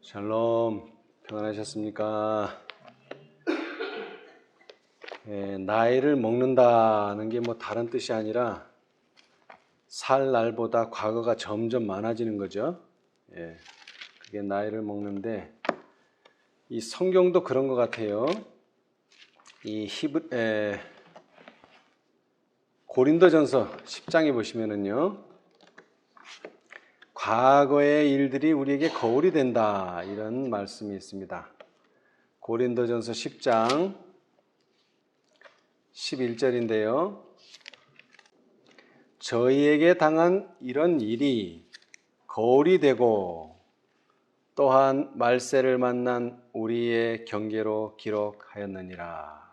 샬롬, 평안하셨습니까? 나이를 먹는다는 게 뭐 다른 뜻이 아니라 살 날보다 과거가 점점 많아지는 거죠. 그게 나이를 먹는데 이 성경도 그런 것 같아요. 이 고린도전서 10장에 보시면은요, 과거의 일들이 우리에게 거울이 된다, 이런 말씀이 있습니다. 고린도전서 10장 11절인데요. 저희에게 당한 이런 일이 거울이 되고 또한 말세를 만난 우리의 경계로 기록하였느니라.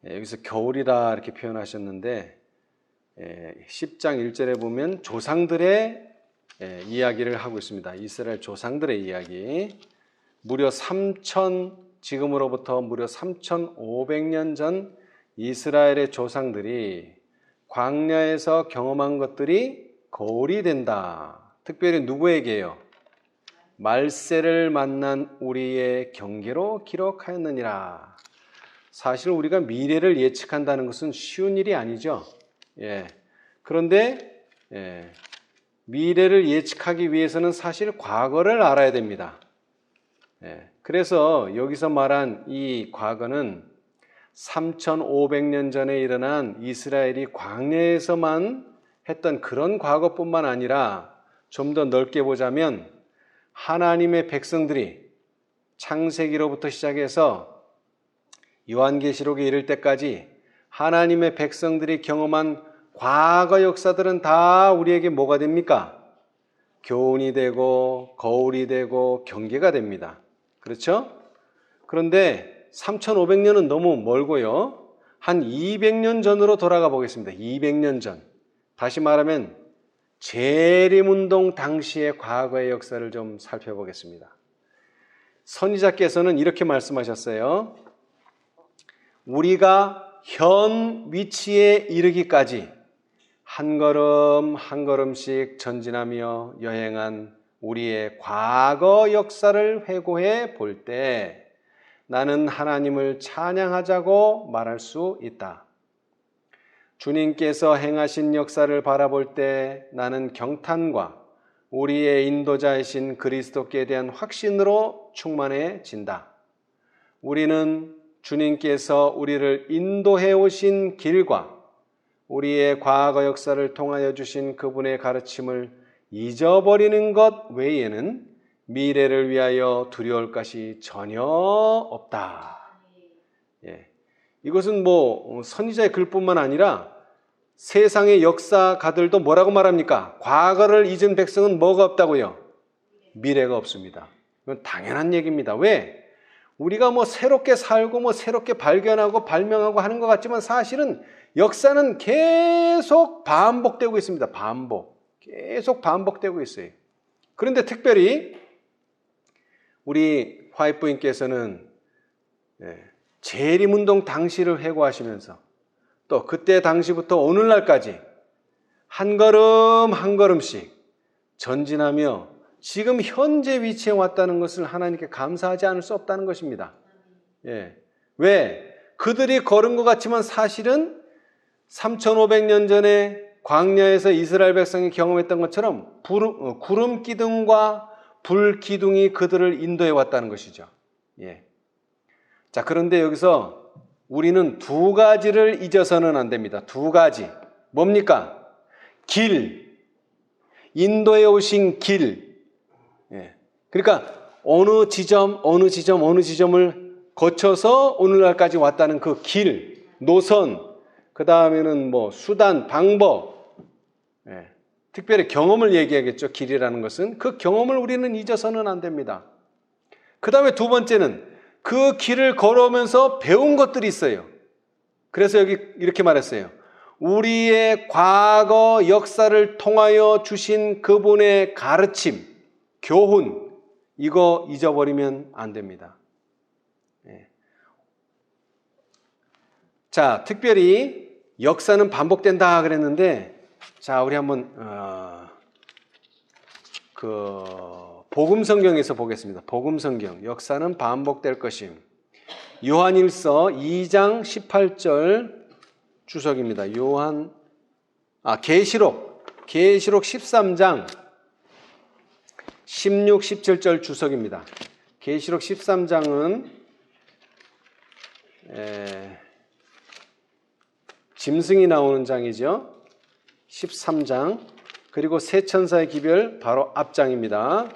여기서 겨울이다 이렇게 표현하셨는데 10장 1절에 보면 조상들의 이야기를 하고 있습니다. 이스라엘 조상들의 이야기. 지금으로부터 무려 3,500년 전 이스라엘의 조상들이 광야에서 경험한 것들이 거울이 된다. 특별히 누구에게요? 말세를 만난 우리의 경계로 기록하였느니라. 사실 우리가 미래를 예측한다는 것은 쉬운 일이 아니죠. 그런데 미래를 예측하기 위해서는 사실 과거를 알아야 됩니다. 그래서 여기서 말한 이 과거는 3,500년 전에 일어난 이스라엘이 광야에서만 했던 그런 과거뿐만 아니라 좀 더 넓게 보자면 하나님의 백성들이 창세기로부터 시작해서 요한계시록에 이를 때까지 하나님의 백성들이 경험한 과거 역사들은 다 우리에게 뭐가 됩니까? 교훈이 되고 거울이 되고 경계가 됩니다. 그렇죠? 그런데 3,500년은 너무 멀고요. 한 200년 전으로 돌아가 보겠습니다. 200년 전. 다시 말하면 재림운동 당시의 과거의 역사를 좀 살펴보겠습니다. 선지자께서는 이렇게 말씀하셨어요. 우리가 현 위치에 이르기까지 한 걸음 한 걸음씩 전진하며 여행한 우리의 과거 역사를 회고해 볼 때 나는 하나님을 찬양하자고 말할 수 있다. 주님께서 행하신 역사를 바라볼 때 나는 경탄과 우리의 인도자이신 그리스도께 대한 확신으로 충만해진다. 우리는 주님께서 우리를 인도해 오신 길과 우리의 과거 역사를 통하여 주신 그분의 가르침을 잊어버리는 것 외에는 미래를 위하여 두려울 것이 전혀 없다. 이것은 선지자의 글뿐만 아니라 세상의 역사가들도 뭐라고 말합니까? 과거를 잊은 백성은 뭐가 없다고요? 미래가 없습니다. 이건 당연한 얘기입니다. 왜? 우리가 새롭게 살고 새롭게 발견하고 발명하고 하는 것 같지만 사실은 역사는 계속 반복되고 있습니다. 계속 반복되고 있어요. 그런데 특별히 우리 화이트부인께서는 재림운동 당시를 회고하시면서 또 그때 당시부터 오늘날까지 한 걸음 한 걸음씩 전진하며 지금 현재 위치에 왔다는 것을 하나님께 감사하지 않을 수 없다는 것입니다. 왜? 그들이 걸은 것 같지만 사실은 3,500년 전에 광야에서 이스라엘 백성이 경험했던 것처럼 구름 기둥과 불 기둥이 그들을 인도해 왔다는 것이죠. 자, 그런데 여기서 우리는 두 가지를 잊어서는 안 됩니다. 두 가지. 뭡니까? 길. 인도해 오신 길. 그러니까 어느 지점을 거쳐서 오늘날까지 왔다는 그 길, 노선, 그 다음에는 수단, 방법, 특별히 경험을 얘기하겠죠. 길이라는 것은 그 경험을 우리는 잊어서는 안 됩니다. 그 다음에 두 번째는 그 길을 걸어오면서 배운 것들이 있어요. 그래서 여기 이렇게 말했어요. 우리의 과거 역사를 통하여 주신 그분의 가르침, 교훈, 이거 잊어버리면 안 됩니다. 자, 특별히 역사는 반복된다 그랬는데, 자, 우리 한번 복음 성경에서 보겠습니다. 복음 성경. 역사는 반복될 것임. 요한일서 2장 18절 주석입니다. 계시록 13장 16, 17절 주석입니다. 계시록 13장은 짐승이 나오는 장이죠. 13장. 그리고 세 천사의 기별 바로 앞장입니다.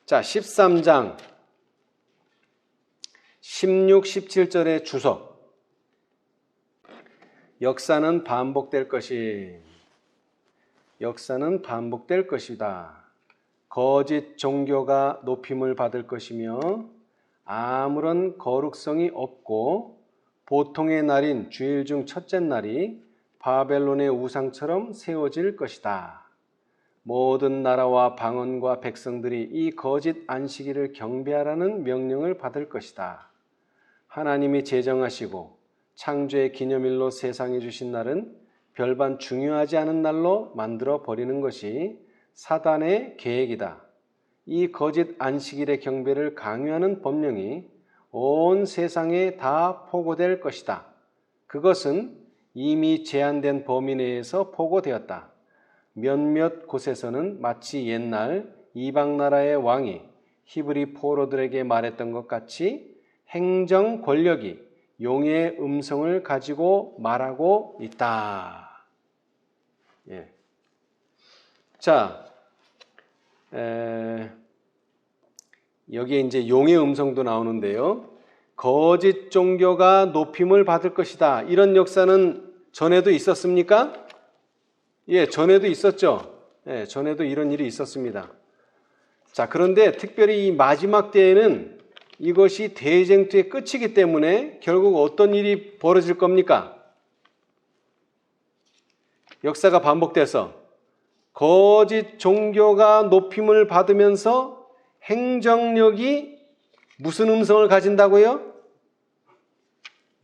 자, 13장 16, 17절의 주석. 역사는 반복될 것이다. 거짓 종교가 높임을 받을 것이며 아무런 거룩성이 없고 보통의 날인 주일 중 첫째 날이 바벨론의 우상처럼 세워질 것이다. 모든 나라와 방언과 백성들이 이 거짓 안식일을 경배하라는 명령을 받을 것이다. 하나님이 제정하시고 창조의 기념일로 세상에 주신 날은 별반 중요하지 않은 날로 만들어 버리는 것이 사단의 계획이다. 이 거짓 안식일의 경배를 강요하는 법령이 온 세상에 다 포고될 것이다. 그것은 이미 제한된 범위 내에서 포고되었다. 몇몇 곳에서는 마치 옛날 이방 나라의 왕이 히브리 포로들에게 말했던 것 같이 행정 권력이 용의 음성을 가지고 말하고 있다. 예. 자, 여기에 이제 용의 음성도 나오는데요. 거짓 종교가 높임을 받을 것이다. 이런 역사는 전에도 있었습니까? 예, 전에도 있었죠. 예, 전에도 이런 일이 있었습니다. 자, 그런데 특별히 이 마지막 때에는 이것이 대쟁투의 끝이기 때문에 결국 어떤 일이 벌어질 겁니까? 역사가 반복돼서 거짓 종교가 높임을 받으면서 행정력이 무슨 음성을 가진다고요?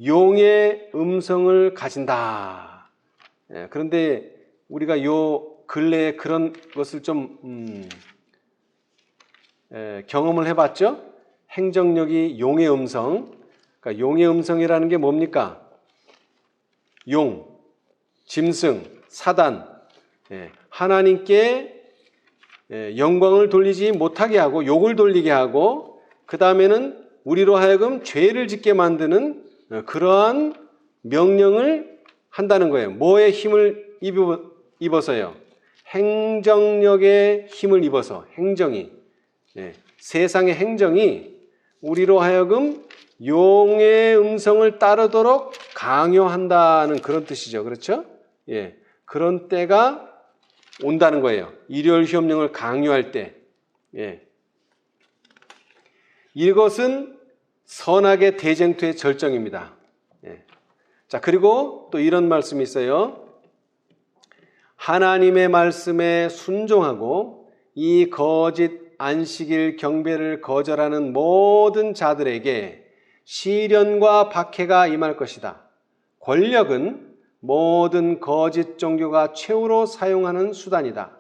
용의 음성을 가진다. 예, 그런데 우리가 요 근래에 그런 것을 좀 경험을 해봤죠? 행정력이 용의 음성. 그러니까 용의 음성이라는 게 뭡니까? 용, 짐승, 사단, 하나님께 영광을 돌리지 못하게 하고 욕을 돌리게 하고 그 다음에는 우리로 하여금 죄를 짓게 만드는 그러한 명령을 한다는 거예요. 뭐에 힘을 입어서요? 행정력의 힘을 입어서 행정이 세상의 행정이 우리로 하여금 용의 음성을 따르도록 강요한다는 그런 뜻이죠. 그렇죠? 예, 그런 때가 온다는 거예요. 일요일 휴업령을 강요할 때. 예. 이것은 선악의 대쟁투의 절정입니다. 예. 자, 그리고 또 이런 말씀이 있어요. 하나님의 말씀에 순종하고 이 거짓 안식일 경배를 거절하는 모든 자들에게 시련과 박해가 임할 것이다. 권력은 모든 거짓 종교가 최후로 사용하는 수단이다.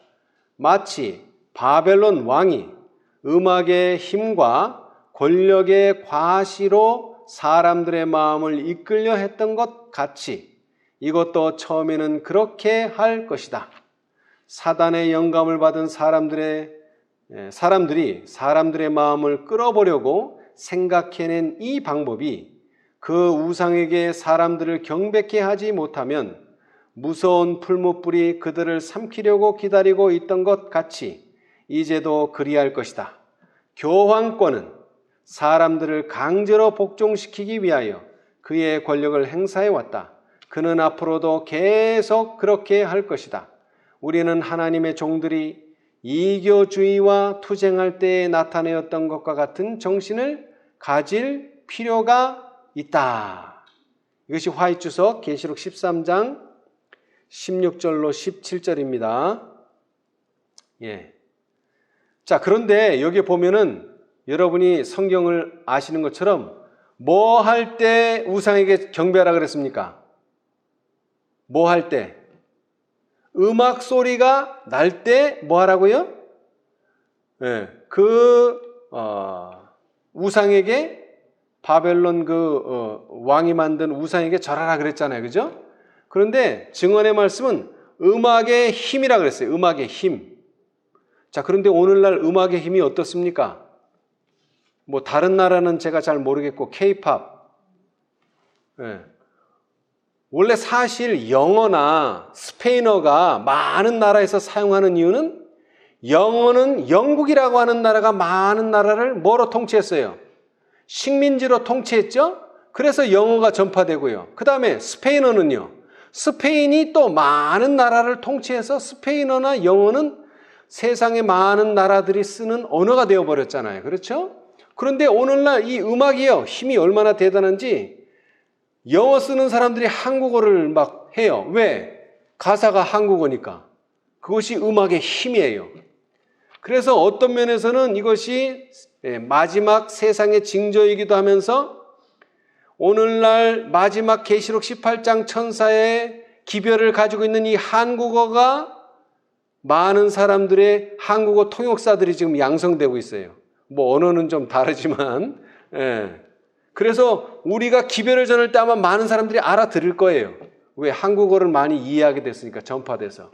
마치 바벨론 왕이 음악의 힘과 권력의 과시로 사람들의 마음을 이끌려 했던 것 같이 이것도 처음에는 그렇게 할 것이다. 사단의 영감을 받은 사람들이 사람들의 마음을 끌어보려고 생각해낸 이 방법이 그 우상에게 사람들을 경배케 하지 못하면 무서운 풀무불이 그들을 삼키려고 기다리고 있던 것 같이 이제도 그리할 것이다. 교황권은 사람들을 강제로 복종시키기 위하여 그의 권력을 행사해왔다. 그는 앞으로도 계속 그렇게 할 것이다. 우리는 하나님의 종들이 이교주의와 투쟁할 때에 나타내었던 것과 같은 정신을 가질 필요가 있다. 이것이 화이트주석 계시록 13장 16절로 17절입니다. 예. 자, 그런데 여기 보면은 여러분이 성경을 아시는 것처럼 뭐 할 때 우상에게 경배하라 그랬습니까? 뭐 할 때? 음악 소리가 날 때 뭐 하라고요? 예, 우상에게 바벨론 왕이 만든 우상에게 절하라 그랬잖아요. 그죠? 그런데 증언의 말씀은 음악의 힘이라 그랬어요. 음악의 힘. 자, 그런데 오늘날 음악의 힘이 어떻습니까? 뭐 다른 나라는 제가 잘 모르겠고 K-팝. 예. 원래 사실 영어나 스페인어가 많은 나라에서 사용하는 이유는 영어는 영국이라고 하는 나라가 많은 나라를 뭐로 통치했어요? 식민지로 통치했죠? 그래서 영어가 전파되고요. 그 다음에 스페인어는요. 스페인이 또 많은 나라를 통치해서 스페인어나 영어는 세상의 많은 나라들이 쓰는 언어가 되어버렸잖아요. 그렇죠? 그런데 오늘날 이 음악이요. 힘이 얼마나 대단한지 영어 쓰는 사람들이 한국어를 막 해요. 왜? 가사가 한국어니까. 그것이 음악의 힘이에요. 그래서 어떤 면에서는 이것이 마지막 세상의 징조이기도 하면서 오늘날 마지막 계시록 18장 천사의 기별을 가지고 있는 이 한국어가 많은 사람들의 한국어 통역사들이 지금 양성되고 있어요. 뭐 언어는 좀 다르지만 그래서 우리가 기별을 전할 때 아마 많은 사람들이 알아들을 거예요. 왜? 한국어를 많이 이해하게 됐으니까 전파돼서.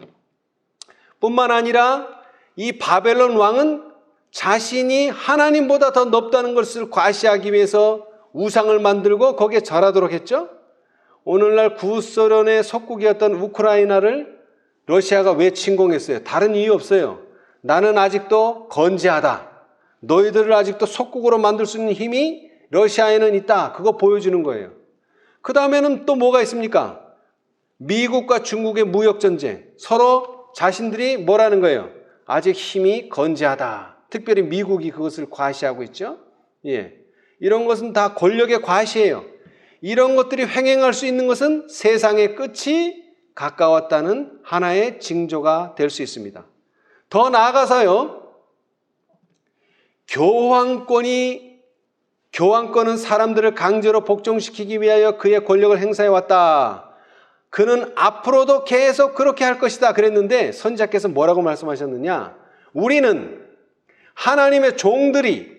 뿐만 아니라 이 바벨론 왕은 자신이 하나님보다 더 높다는 것을 과시하기 위해서 우상을 만들고 거기에 절하도록 했죠. 오늘날 구소련의 속국이었던 우크라이나를 러시아가 왜 침공했어요? 다른 이유 없어요. 나는 아직도 건재하다. 너희들을 아직도 속국으로 만들 수 있는 힘이 러시아에는 있다. 그거 보여주는 거예요. 그 다음에는 또 뭐가 있습니까? 미국과 중국의 무역전쟁. 서로 자신들이 뭐라는 거예요? 아직 힘이 건재하다. 특별히 미국이 그것을 과시하고 있죠. 예. 이런 것은 다 권력의 과시예요. 이런 것들이 횡행할 수 있는 것은 세상의 끝이 가까웠다는 하나의 징조가 될 수 있습니다. 더 나아가서요. 교황권은 사람들을 강제로 복종시키기 위하여 그의 권력을 행사해 왔다. 그는 앞으로도 계속 그렇게 할 것이다 그랬는데 선지자께서 뭐라고 말씀하셨느냐? 우리는 하나님의 종들이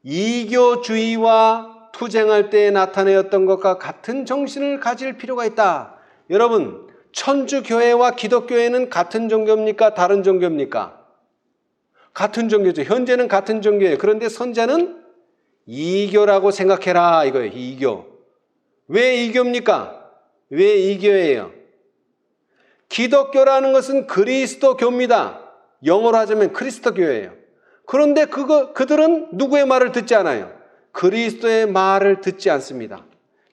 이교주의와 투쟁할 때 나타내었던 것과 같은 정신을 가질 필요가 있다. 여러분, 천주교회와 기독교회는 같은 종교입니까? 다른 종교입니까? 같은 종교죠. 현재는 같은 종교예요. 그런데 선자는 이교라고 생각해라 이거예요. 이교. 왜 이교입니까? 왜 이교예요? 기독교라는 것은 그리스도교입니다. 영어로 하자면 그리스도교예요. 그런데 그들은 누구의 말을 듣지 않아요? 그리스도의 말을 듣지 않습니다.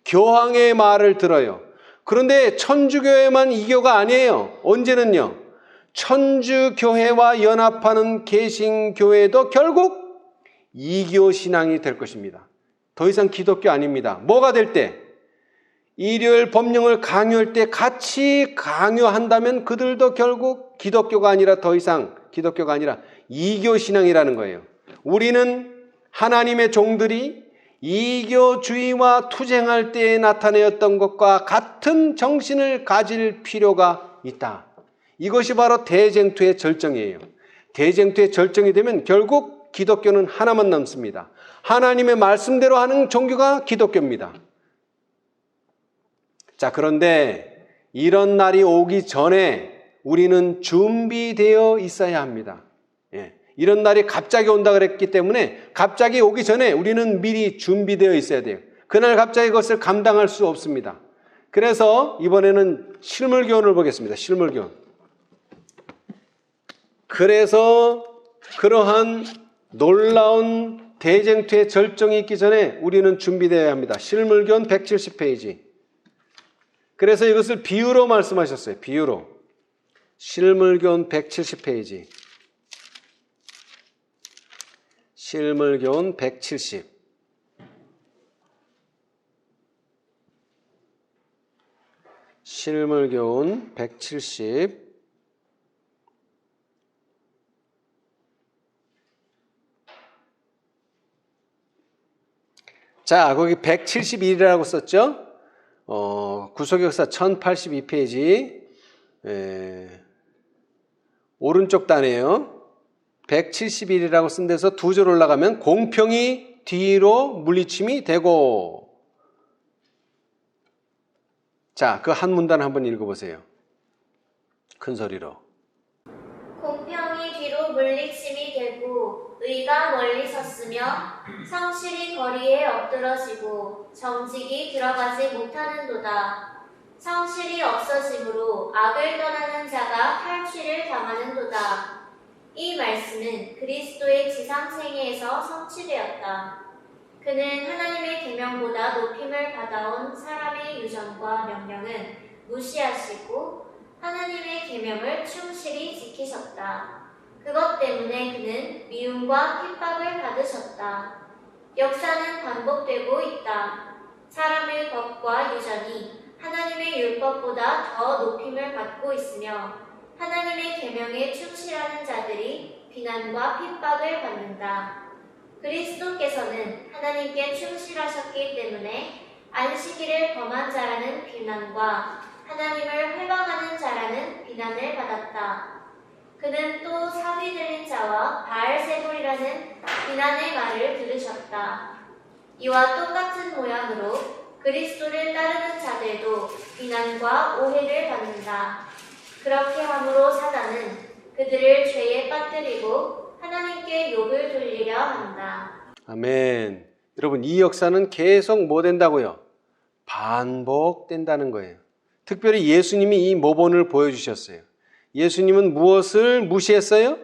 교황의 말을 들어요. 그런데 천주교회만 이교가 아니에요. 언제는요? 천주교회와 연합하는 개신교회도 결국 이교 신앙이 될 것입니다. 더 이상 기독교 아닙니다. 뭐가 될 때? 일요일 법령을 강요할 때 같이 강요한다면 그들도 결국 기독교가 아니라 더 이상 기독교가 아니라 이교 신앙이라는 거예요. 우리는 하나님의 종들이 이교주의와 투쟁할 때에 나타내었던 것과 같은 정신을 가질 필요가 있다. 이것이 바로 대쟁투의 절정이에요. 대쟁투의 절정이 되면 결국 기독교는 하나만 남습니다. 하나님의 말씀대로 하는 종교가 기독교입니다. 자, 그런데 이런 날이 오기 전에 우리는 준비되어 있어야 합니다. 이런 날이 갑자기 온다 그랬기 때문에 갑자기 오기 전에 우리는 미리 준비되어 있어야 돼요. 그날 갑자기 그것을 감당할 수 없습니다. 그래서 이번에는 실물교훈을 보겠습니다. 실물교훈. 그래서 그러한 놀라운 대쟁투의 절정이 있기 전에 우리는 준비되어야 합니다. 실물교훈 170페이지. 그래서 이것을 비유로 말씀하셨어요. 비유로. 실물교훈 170페이지. 실물교훈 170. 실물교훈 170. 자, 거기 171이라고 썼죠? 구속역사 1082페이지. 오른쪽 단이에요. 171이라고 쓴 데서 두 줄 올라가면 공평이 뒤로 물리침이 되고. 자, 그 한 문단 한번 읽어보세요. 큰 소리로. 공평이 뒤로 물리침이 되고 의가 멀리 섰으며 성실이 거리에 엎드러지고 정직이 들어가지 못하는도다. 성실이 없어짐으로 악을 떠나는 자가 탈취를 당하는도다. 이 말씀은 그리스도의 지상생애에서 성취되었다. 그는 하나님의 계명보다 높임을 받아온 사람의 유전과 명령은 무시하시고 하나님의 계명을 충실히 지키셨다. 그것 때문에 그는 미움과 핍박을 받으셨다. 역사는 반복되고 있다. 사람의 법과 유전이 하나님의 율법보다 더 높임을 받고 있으며 하나님의 계명에 충실하는 자들이 비난과 핍박을 받는다. 그리스도께서는 하나님께 충실하셨기 때문에 안식일을 범한 자라는 비난과 하나님을 회방하는 자라는 비난을 받았다. 그는 또 사비 들린 자와 바알세불이라는 비난의 말을 들으셨다. 이와 똑같은 모양으로 그리스도를 따르는 자들도 비난과 오해를 받는다. 그렇게 함으로 사단은 그들을 죄에 빠뜨리고 하나님께 욕을 돌리려 한다. 아멘. 여러분, 이 역사는 계속 뭐 된다고요? 반복된다는 거예요. 특별히 예수님이 이 모본을 보여주셨어요. 예수님은 무엇을 무시했어요?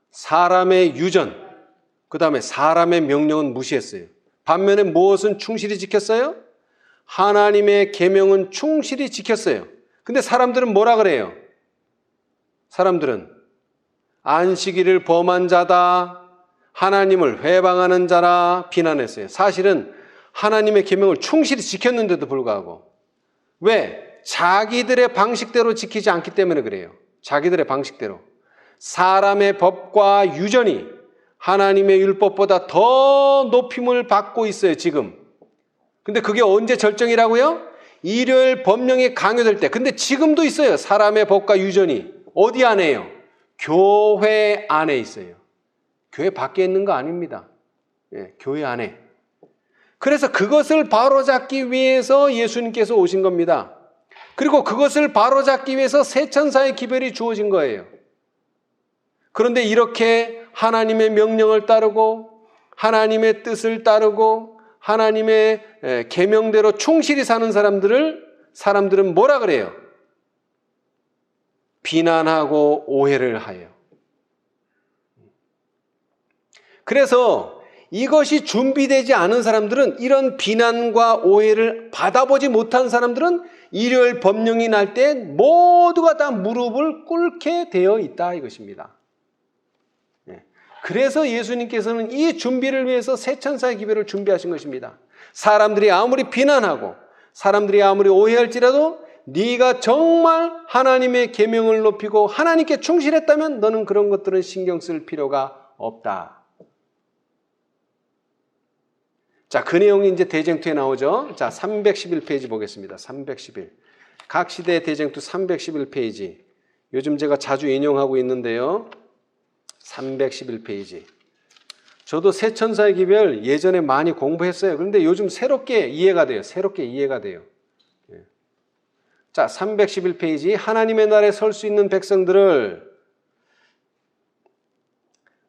사람의 유전, 그 다음에 사람의 명령은 무시했어요. 반면에 무엇은 충실히 지켰어요? 하나님의 계명은 충실히 지켰어요. 근데 사람들은 뭐라 그래요? 사람들은 안식일을 범한 자다, 하나님을 회방하는 자라 비난했어요. 사실은 하나님의 계명을 충실히 지켰는데도 불구하고. 왜? 자기들의 방식대로 지키지 않기 때문에 그래요. 자기들의 방식대로. 사람의 법과 유전이 하나님의 율법보다 더 높임을 받고 있어요, 지금. 근데 그게 언제 절정이라고요? 일요일 법령이 강요될 때. 근데 지금도 있어요, 사람의 법과 유전이. 어디 안에요? 교회 안에 있어요. 교회 밖에 있는 거 아닙니다. 예, 교회 안에. 그래서 그것을 바로잡기 위해서 예수님께서 오신 겁니다. 그리고 그것을 바로잡기 위해서 새 천사의 기별이 주어진 거예요. 그런데 이렇게 하나님의 명령을 따르고 하나님의 뜻을 따르고 하나님의 계명대로 충실히 사는 사람들은 뭐라 그래요? 비난하고 오해를 하여. 그래서 이것이 준비되지 않은 사람들은, 이런 비난과 오해를 받아보지 못한 사람들은 일요일 법령이 날 때 모두가 다 무릎을 꿇게 되어 있다 이것입니다. 그래서 예수님께서는 이 준비를 위해서 새 천사의 기별을 준비하신 것입니다. 사람들이 아무리 비난하고 사람들이 아무리 오해할지라도 네가 정말 하나님의 계명을 높이고 하나님께 충실했다면 너는 그런 것들은 신경 쓸 필요가 없다. 자, 그 내용이 이제 대쟁투에 나오죠. 자, 311페이지 보겠습니다. 311. 각 시대의 대쟁투 311페이지. 요즘 제가 자주 인용하고 있는데요. 311페이지. 저도 새 천사의 기별 예전에 많이 공부했어요. 그런데 요즘 새롭게 이해가 돼요. 자, 311페이지. 하나님의 날에 설 수 있는 백성들을,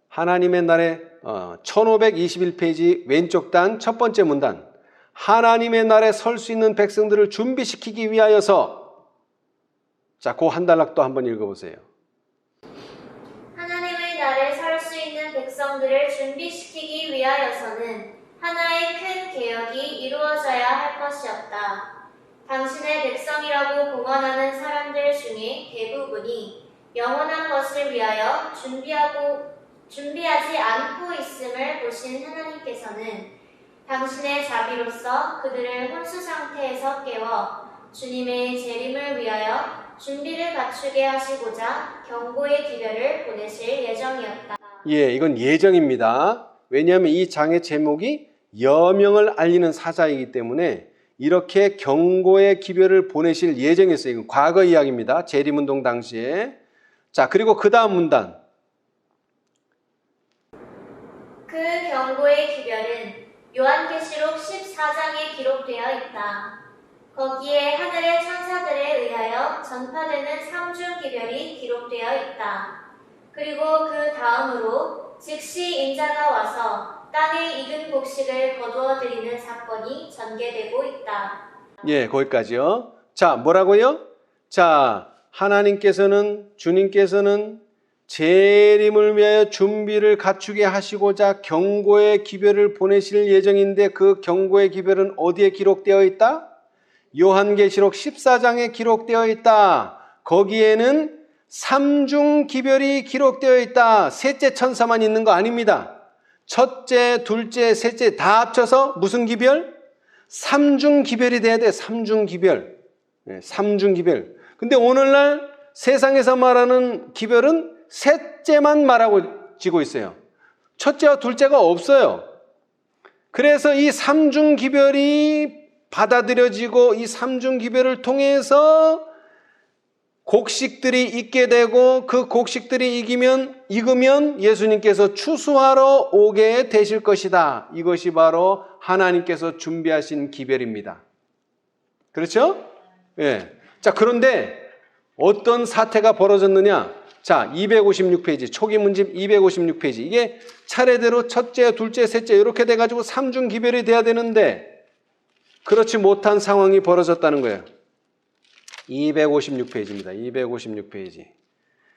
하나님의 날에 1521페이지 왼쪽 단 첫 번째 문단. 하나님의 날에 설 수 있는 백성들을 준비시키기 위하여서. 자, 그 한 단락도 한번 읽어보세요. 하나님의 날에 설 수 있는 백성들을 준비시키기 위하여서는 하나의 큰 개혁이 이루어져야 할 것이었다. 당신의 백성이라고 공언하는 사람들 중에 대부분이 영원한 것을 위하여 준비하지 않고 있음을 보신 하나님께서는 당신의 자비로서 그들을 혼수 상태에서 깨워 주님의 재림을 위하여 준비를 갖추게 하시고자 경고의 기별을 보내실 예정이었다. 예, 이건 예정입니다. 왜냐하면 이 장의 제목이 여명을 알리는 사자이기 때문에 이렇게 경고의 기별을 보내실 예정이었어요. 이건 과거 이야기입니다. 재림운동 당시에. 자, 그리고 그 다음 문단. 그 경고의 기별은 요한계시록 14장에 기록되어 있다. 거기에 하늘의 천사들에 의하여 전파되는 삼중 기별이 기록되어 있다. 그리고 그 다음으로 즉시 인자가 와서 땅에 익은 곡식을 거두어 들이는 사건이 전개되고 있다. 예, 거기까지요. 자, 뭐라고요? 자, 하나님께서는, 주님께서는 재림을 위하여 준비를 갖추게 하시고자 경고의 기별을 보내실 예정인데 그 경고의 기별은 어디에 기록되어 있다? 요한계시록 14장에 기록되어 있다. 거기에는 삼중 기별이 기록되어 있다. 셋째 천사만 있는 거 아닙니다. 첫째, 둘째, 셋째 다 합쳐서 무슨 기별? 삼중 기별이 돼야 돼. 삼중 기별. 네, 삼중 기별. 근데 오늘날 세상에서 말하는 기별은 셋째만 말하고 지고 있어요. 첫째와 둘째가 없어요. 그래서 이 삼중 기별이 받아들여지고 이 삼중 기별을 통해서 곡식들이 익게 되고 그 곡식들이 익으면 예수님께서 추수하러 오게 되실 것이다. 이것이 바로 하나님께서 준비하신 기별입니다. 그렇죠? 예. 자, 그런데 어떤 사태가 벌어졌느냐? 자, 256페이지, 초기 문집 256페이지. 이게 차례대로 첫째, 둘째, 셋째 이렇게 돼가지고 삼중 기별이 돼야 되는데 그렇지 못한 상황이 벌어졌다는 거예요. 256페이지입니다. 256페이지.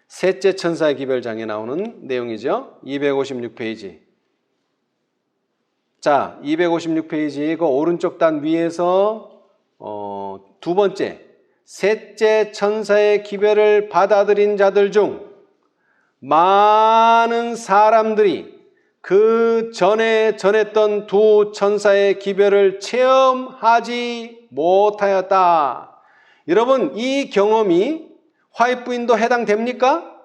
셋째 천사의 기별장에 나오는 내용이죠. 256페이지. 자, 256페이지 그 오른쪽 단 위에서 두 번째 셋째 천사의 기별을 받아들인 자들 중 많은 사람들이 그 전에 전했던 두 천사의 기별을 체험하지 못하였다. 여러분, 이 경험이 화입부인도 해당됩니까?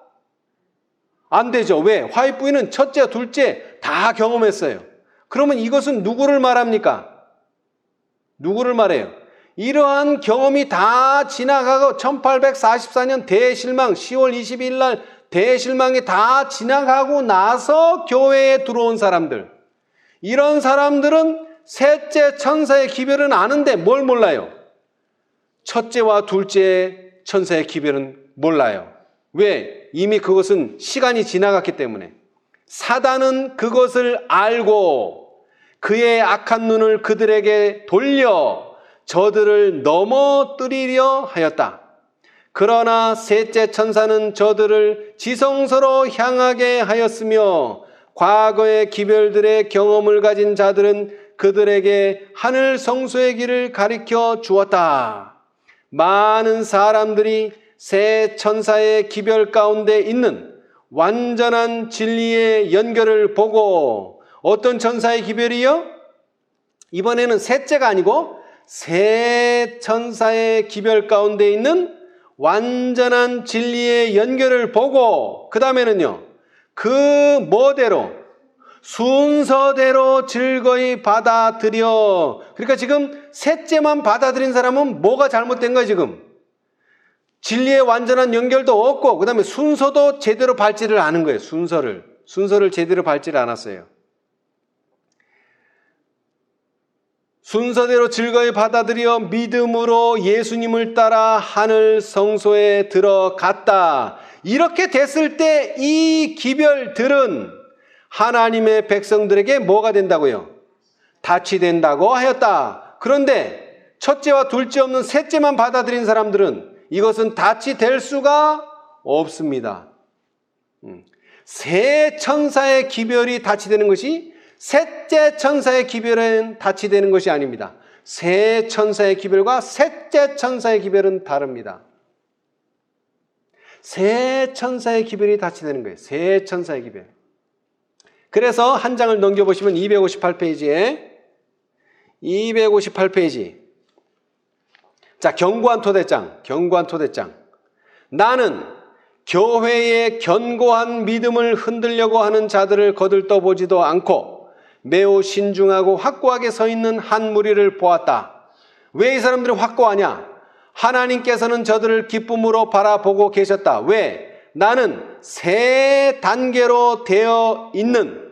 안 되죠. 왜? 화입부인은 첫째, 둘째 다 경험했어요. 그러면 이것은 누구를 말합니까? 누구를 말해요? 이러한 경험이 다 지나가고 1844년 대실망 10월 22일 날 대실망이 다 지나가고 나서 교회에 들어온 사람들, 이런 사람들은 셋째 천사의 기별은 아는데 뭘 몰라요? 첫째와 둘째 천사의 기별은 몰라요. 왜? 이미 그것은 시간이 지나갔기 때문에. 사단은 그것을 알고 그의 악한 눈을 그들에게 돌려 저들을 넘어뜨리려 하였다. 그러나 셋째 천사는 저들을 지성소로 향하게 하였으며 과거의 기별들의 경험을 가진 자들은 그들에게 하늘 성소의 길을 가리켜 주었다. 많은 사람들이 새 천사의 기별 가운데 있는 완전한 진리의 연결을 보고 어떤 천사의 기별이요? 이번에는 셋째가 아니고 새 천사의 기별 가운데 있는 완전한 진리의 연결을 보고 그 다음에는요, 그 뭐대로 순서대로 즐거이 받아들여. 그러니까 지금 셋째만 받아들인 사람은 뭐가 잘못된 거야 지금? 진리의 완전한 연결도 없고 그 다음에 순서도 제대로 밟지를 않은 거예요. 순서를 제대로 밟지를 않았어요. 순서대로 즐거이 받아들여 믿음으로 예수님을 따라 하늘 성소에 들어갔다. 이렇게 됐을 때 이 기별들은 하나님의 백성들에게 뭐가 된다고요? 닻이 된다고 하였다. 그런데 첫째와 둘째 없는 셋째만 받아들인 사람들은 이것은 닻이 될 수가 없습니다. 세 천사의 기별이 닻이 되는 것이 셋째 천사의 기별은 닻이 되는 것이 아닙니다. 세 천사의 기별과 셋째 천사의 기별은 다릅니다. 세 천사의 기별이 닻이 되는 거예요. 세 천사의 기별. 그래서 한 장을 넘겨보시면 258페이지. 자, 견고한 토대장. 나는 교회의 견고한 믿음을 흔들려고 하는 자들을 거들떠보지도 않고 매우 신중하고 확고하게 서 있는 한 무리를 보았다. 왜 이 사람들이 확고하냐? 하나님께서는 저들을 기쁨으로 바라보고 계셨다. 왜? 나는 세 단계로 되어 있는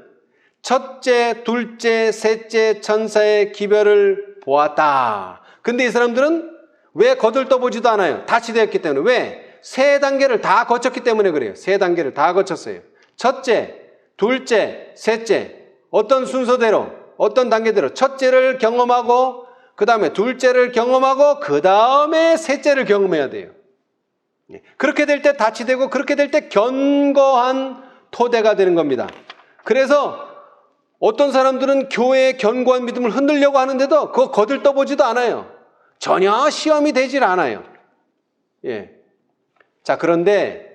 첫째, 둘째, 셋째 천사의 기별을 보았다. 근데 이 사람들은 왜 거들떠보지도 않아요? 다시 되었기 때문에. 왜? 세 단계를 다 거쳤기 때문에 그래요. 세 단계를 다 거쳤어요. 첫째, 둘째, 셋째. 어떤 순서대로, 어떤 단계대로 첫째를 경험하고 그 다음에 둘째를 경험하고 그 다음에 셋째를 경험해야 돼요. 그렇게 될 때 다치 되고 그렇게 될 때 견고한 토대가 되는 겁니다. 그래서 어떤 사람들은 교회의 견고한 믿음을 흔들려고 하는데도 그거 거들떠보지도 않아요. 전혀 시험이 되질 않아요. 예. 자, 그런데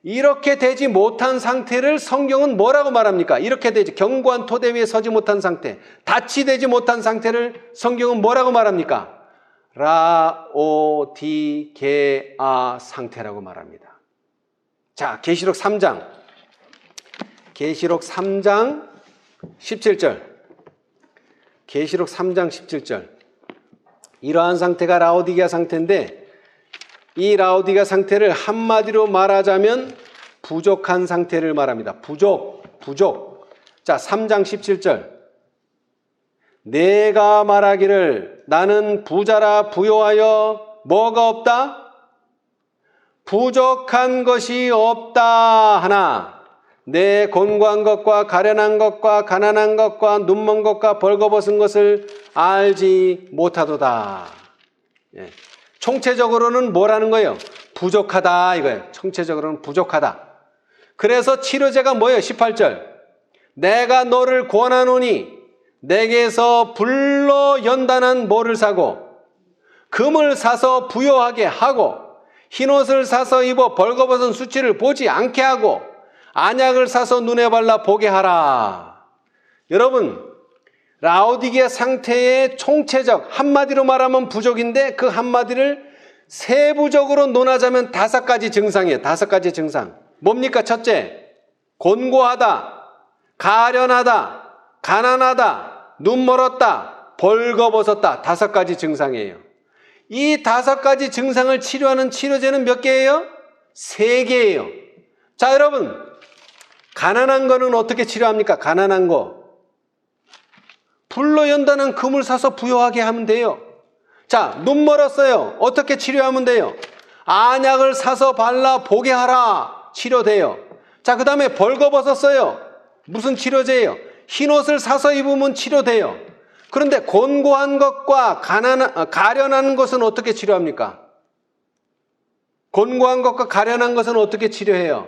이렇게 되지 못한 상태를 성경은 뭐라고 말합니까? 이렇게 되지, 견고한 토대 위에 서지 못한 상태, 다치 되지 못한 상태를 성경은 뭐라고 말합니까? 라오디게아 상태라고 말합니다. 자, 계시록 3장 17절. 계시록 3장 17절. 이러한 상태가 라오디게아 상태인데, 이 라오디게아 상태를 한마디로 말하자면 부족한 상태를 말합니다. 부족. 자, 3장 17절. 내가 말하기를 나는 부자라 부요하여 뭐가 없다? 부족한 것이 없다 하나 내 곤고한 것과 가련한 것과 가난한 것과 눈먼 것과 벌거벗은 것을 알지 못하도다. 예. 총체적으로는 뭐라는 거예요? 부족하다 이거예요. 총체적으로는 부족하다. 그래서 치료제가 뭐예요? 18절. 내가 너를 권하노니 내게서 불로 연단한 모를 사고 금을 사서 부요하게 하고 흰옷을 사서 입어 벌거벗은 수치를 보지 않게 하고 안약을 사서 눈에 발라 보게 하라. 여러분, 라오디게아 상태의 총체적, 한마디로 말하면 부족인데 그 한마디를 세부적으로 논하자면 5가지 증상이에요. 5가지 증상. 뭡니까? 첫째, 곤고하다, 가련하다, 가난하다, 눈멀었다, 벌거벗었다. 5가지 증상이에요. 이 5가지 증상을 치료하는 치료제는 몇 개예요? 3개예요. 자, 여러분, 가난한 거는 어떻게 치료합니까? 가난한 거. 불로 연단한 금을 사서 부요하게 하면 돼요. 자, 눈멀었어요. 어떻게 치료하면 돼요? 안약을 사서 발라 보게 하라. 치료돼요. 자, 그 다음에 벌거벗었어요. 무슨 치료제예요? 흰옷을 사서 입으면 치료돼요. 그런데 곤고한 것과 가련한 것은 어떻게 치료합니까? 곤고한 것과 가련한 것은 어떻게 치료해요?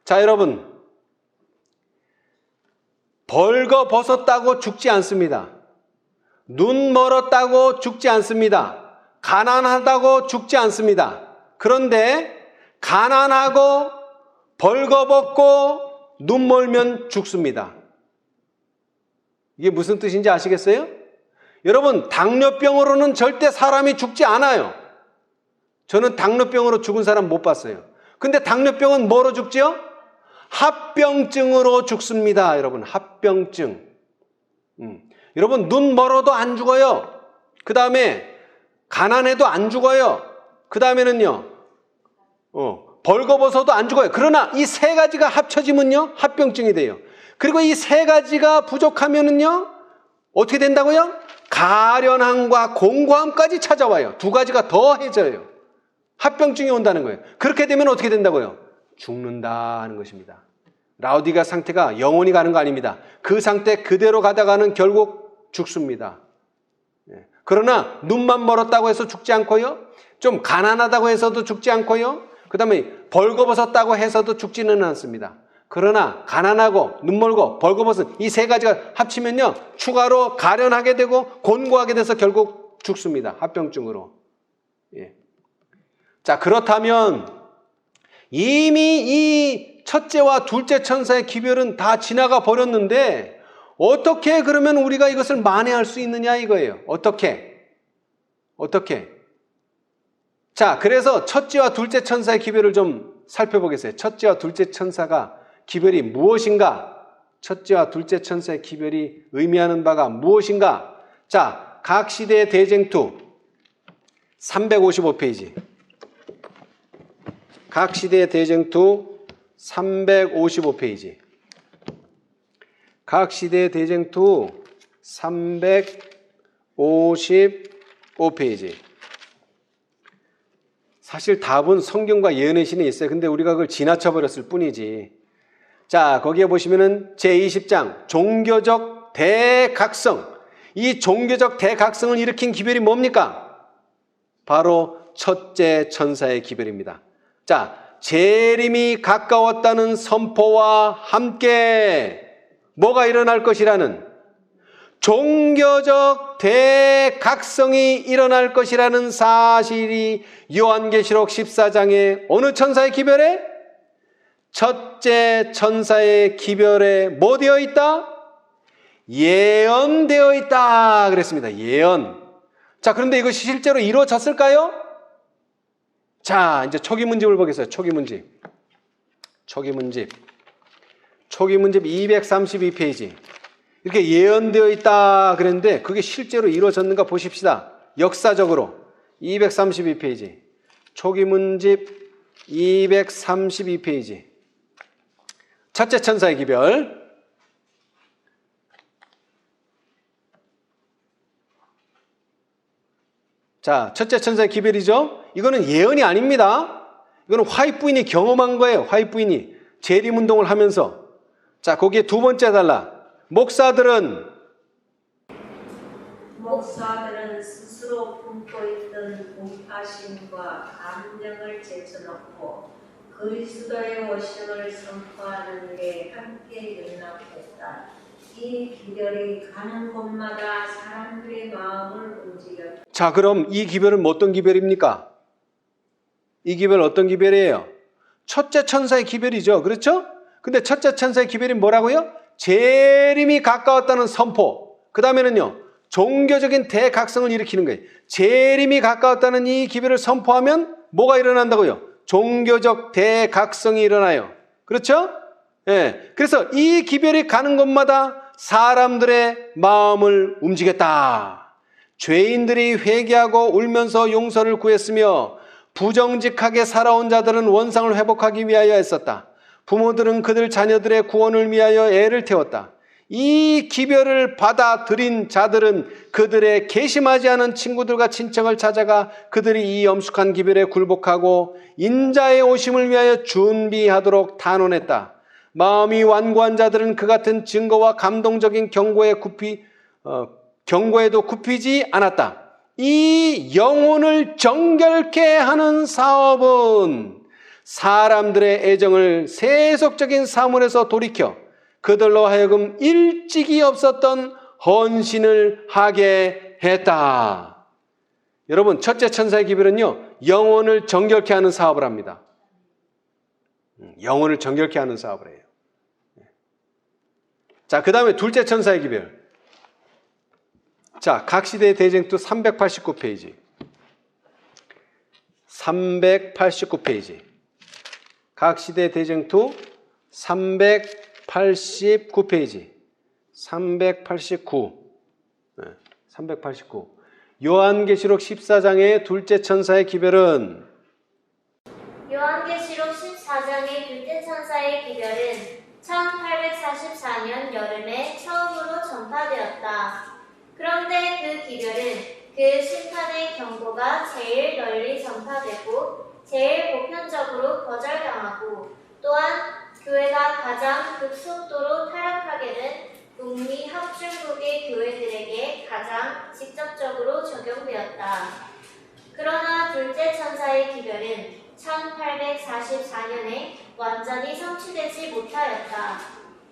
자, 여러분, 벌거벗었다고 죽지 않습니다. 눈 멀었다고 죽지 않습니다. 가난하다고 죽지 않습니다. 그런데 가난하고 벌거벗고 눈 멀면 죽습니다. 이게 무슨 뜻인지 아시겠어요? 여러분, 당뇨병으로는 절대 사람이 죽지 않아요. 저는 당뇨병으로 죽은 사람 못 봤어요. 근데 당뇨병은 뭐로 죽죠? 합병증으로 죽습니다. 여러분, 합병증. 여러분, 눈 멀어도 안 죽어요. 그 다음에 가난해도 안 죽어요. 그 다음에는요, 벌거벗어도 안 죽어요. 그러나 이 3가지가 합쳐지면요, 합병증이 돼요. 그리고 이 3가지가 부족하면은요, 어떻게 된다고요? 가련함과 공고함까지 찾아와요. 2가지가 더해져요. 합병증이 온다는 거예요. 그렇게 되면 어떻게 된다고요? 죽는다 하는 것입니다. 라오디게아 상태가 영원히 가는 거 아닙니다. 그 상태 그대로 가다가는 결국 죽습니다. 그러나 눈만 멀었다고 해서 죽지 않고요, 좀 가난하다고 해서도 죽지 않고요, 그 다음에 벌거벗었다고 해서도 죽지는 않습니다. 그러나 가난하고 눈멀고 벌거벗은 이 3가지가 합치면요, 추가로 가련하게 되고 곤고하게 돼서 결국 죽습니다. 합병증으로. 예. 자, 그렇다면 이미 이 첫째와 둘째 천사의 기별은 다 지나가 버렸는데 어떻게 그러면 우리가 이것을 만회할 수 있느냐 이거예요. 어떻게? 자, 그래서 첫째와 둘째 천사의 기별을 좀 살펴보겠어요. 첫째와 둘째 천사가 기별이 무엇인가? 첫째와 둘째 천사의 기별이 의미하는 바가 무엇인가? 자, 각 시대의 대쟁투 355페이지. 각 시대의 대쟁투 355페이지. 각 시대의 대쟁투 355페이지. 사실 답은 성경과 예언의 신에 있어요. 근데 우리가 그걸 지나쳐 버렸을 뿐이지. 자, 거기에 보시면은 제20장 종교적 대각성. 이 종교적 대각성을 일으킨 기별이 뭡니까? 바로 첫째 천사의 기별입니다. 자, 재림이 가까웠다는 선포와 함께 뭐가 일어날 것이라는, 종교적 대각성이 일어날 것이라는 사실이 요한계시록 14장에 어느 천사의 기별에? 첫째 천사의 기별에 뭐 되어 있다? 예언되어 있다 그랬습니다. 예언. 자, 그런데 이것이 실제로 이루어졌을까요? 자, 이제 초기 문집을 보겠어요. 초기 문집 232페이지. 이렇게 예언되어 있다 그랬는데 그게 실제로 이루어졌는가 보십시다. 역사적으로 232페이지. 초기 문집 232페이지. 첫째 천사의 기별. 자, 첫째 천사의 기별이죠. 이거는 예언이 아닙니다. 이거는 화입 부인이 경험한 거예요. 화입 부인이 재림운동을 하면서. 자, 거기에 두 번째 달라. 목사들은 스스로 품고 있던 공파심과 감정을 제쳐놓고 그리스도의 오심을 선포하는 데 함께 연락했다. 이 기별이 가는 곳마다 사람들의 마음을 움직였다. 자, 그럼 이 기별은 어떤 기별입니까? 이 기별 어떤 기별이에요? 첫째 천사의 기별이죠. 그렇죠? 근데 첫째 천사의 기별이 뭐라고요? 재림이 가까웠다는 선포. 그 다음에는요, 종교적인 대각성을 일으키는 거예요. 재림이 가까웠다는 이 기별을 선포하면 뭐가 일어난다고요? 종교적 대각성이 일어나요. 그렇죠? 예. 그래서 이 기별이 가는 곳마다 사람들의 마음을 움직였다. 죄인들이 회개하고 울면서 용서를 구했으며 부정직하게 살아온 자들은 원상을 회복하기 위하여 했었다. 부모들은 그들 자녀들의 구원을 위하여 애를 태웠다. 이 기별을 받아들인 자들은 그들의 괘씸하지 않은 친구들과 친척을 찾아가 그들이 이 엄숙한 기별에 굴복하고 인자의 오심을 위하여 준비하도록 단언했다. 마음이 완고한 자들은 그 같은 증거와 감동적인 경고에도 굽히지 않았다. 이 영혼을 정결케 하는 사업은 사람들의 애정을 세속적인 사물에서 돌이켜 그들로 하여금 일찍이 없었던 헌신을 하게 했다. 여러분, 첫째 천사의 기별은요, 영혼을 정결케 하는 사업을 합니다. 영혼을 정결케 하는 사업을 해요. 자, 그 다음에 둘째 천사의 기별. 자, 각 시대의 대쟁투 389페이지. 389페이지. 각 시대의 대쟁투 389페이지. 389. 389. 요한계시록 14장의 둘째 천사의 기별은 요한계시록 14장의 둘째 천사의 기별은 1844년 여름에 처음으로 전파되었다. 그런데 그 기별은 그 심판의 경고가 제일 널리 전파되고 제일 보편적으로 거절당하고 또한 교회가 가장 급속도로 타락하게 된 북미 합중국의 교회들에게 가장 직접적으로 적용되었다. 그러나 둘째 천사의 기별은 1844년에 완전히 성취되지 못하였다.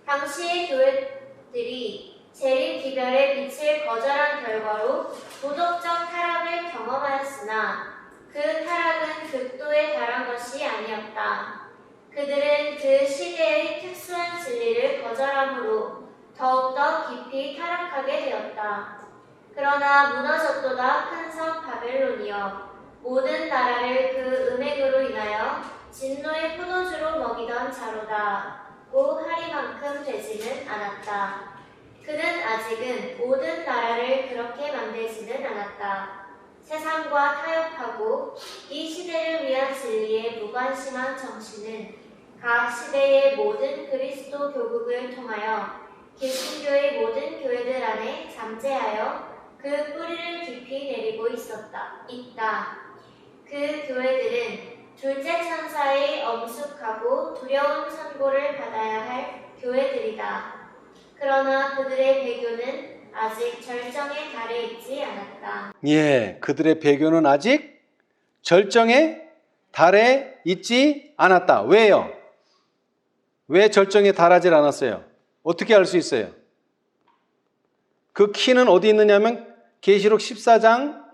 당시의 교회들이 재림 기별의 빛을 거절한 결과로 도덕적 타락을 경험하였으나 그 타락은 극도에 달한 것이 아니었다. 그들은 그 시대의 특수한 진리를 거절함으로 더욱더 깊이 타락하게 되었다. 그러나 무너졌도다 큰 성 바벨론이여, 모든 나라를 그 음행으로 인하여 진노의 포도주로 먹이던 자로다고 하리만큼 되지는 않았다. 그는 아직은 모든 나라를 그렇게 만들지는 않았다. 세상과 타협하고 이 시대를 위한 진리 진리에 무관심한 정신은 각 시대의 모든 그리스도 교국을 통하여 개신교의 모든 교회들 안에 잠재하여 그 뿌리를 깊이 내리고 있다. 그 교회들은 둘째 천사의 엄숙하고 두려운 선고를 받아야 할 교회들이다. 그러나 그들의 배교는 아직 절정에 달해 있지 않았다. 예, 그들의 배교는 아직 절정에 달해 있지 않았다. 왜요? 왜 절정에 달하지 않았어요? 어떻게 알 수 있어요? 그 키는 어디 있느냐면 계시록 14장